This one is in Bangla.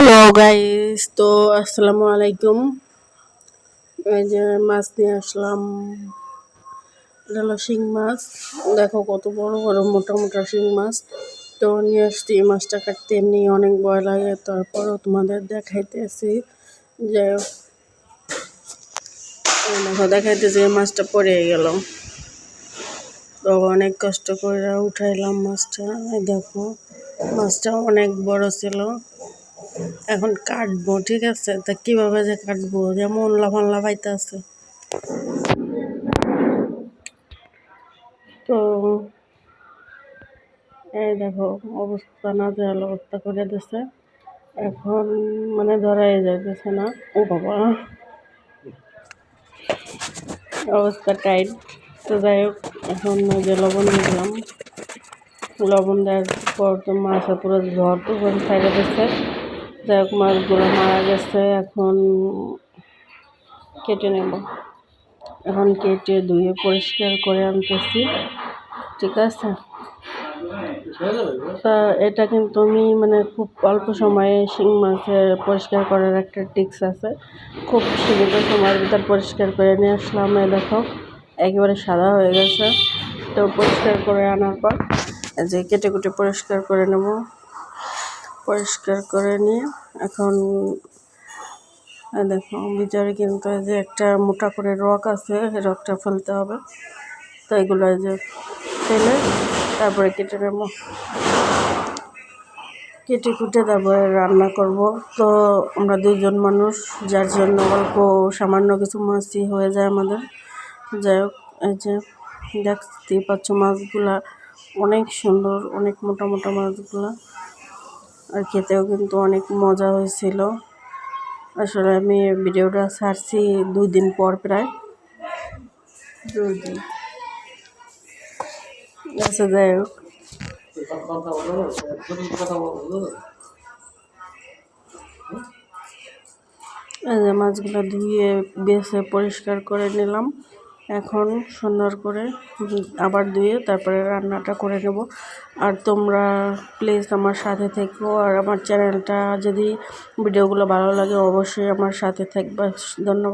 হ্যালো গাইস, তো আসসালামু আলাইকুম। এই যে মাছ নিয়ে আসলাম, এটা হলো শিং মাছ। দেখো কত বড় বড় মোটা মোটা শিং মাছ। তো নিয়ে আসছি, মাছটা কাটতে এমনি অনেক ভয় লাগে, তারপরও তোমাদের দেখাইতেছি। যে দেখো দেখাইতেছি, মাছটা পড়ে গেল। তো অনেক কষ্ট করে উঠাইলাম মাছটা। এই দেখো মাছটা অনেক বড় ছিল। এখন কাটবো, ঠিক আছে? তা কিভাবে যে কাটবো, যেমন লাফান লাফাইতে আছে। তো এই দেখো অবস্থা, না যাওয়ার অবস্থা করে দিছে। এখন মানে ধরাই যাইতেছে না। ও বাবা, অবস্থা টাইট। তো যাই হোক, এখন ওই যে লবণ দিলাম। লবণ দেওয়ার পর তো মাছটা পুরো ঝড় তো সাইডে দিচ্ছে। যাই হোক, মাছগুলো মারা গেছে। এখন কেটে নেব। এখন কেটে ধুয়ে পরিষ্কার করে আনতেছি, ঠিক আছে? তা এটা কিন্তু আমি মানে খুব অল্প সময়ে শিং মাছের পরিষ্কার করার একটা টিপস আছে। খুব সীমিত সময়ের ভিতর পরিষ্কার করে নিয়ে আসলাম। দেখো একেবারে সাদা হয়ে গেছে। তো পরিষ্কার করে আনার পর যে কেটে কুটে পরিষ্কার করে নেব। পরিষ্কার করে নিয়ে এখন দেখো ভিতরে কিন্তু যে একটা মোটা করে রক আছে, রকটা ফেলতে হবে। তো এগুলো যে ফেলে তারপরে কেটে নেব। কেটে কুটে তারপরে রান্না করব। তো আমরা দুইজন মানুষ, যার জন্য অল্প সামান্য কিছু মাছই হয়ে যায় আমাদের। যাই হোক, এই যে দেখতেই পাচ্ছ মাছগুলা অনেক সুন্দর, অনেক মোটা মোটা মাছগুলা। আর খেতেও কিন্তু অনেক মজা হয়েছিল। আসলে আমি ভিডিওটা ছাড়ছি 2 দিন পর, প্রায় 2 দিন। আচ্ছা যাই হোক, এই যে মাছগুলো ধুয়ে বেছে পরিষ্কার করে নিলাম। এখন সুন্দর করে আবার ধুয়ে তারপরে রান্নাটা করে নেব। আর তোমরা প্লিজ আমার সাথে থেকো, আর আমার চ্যানেলটা যদি ভিডিওগুলো ভালো লাগে অবশ্যই আমার সাথে থাকবে। ধন্যবাদ।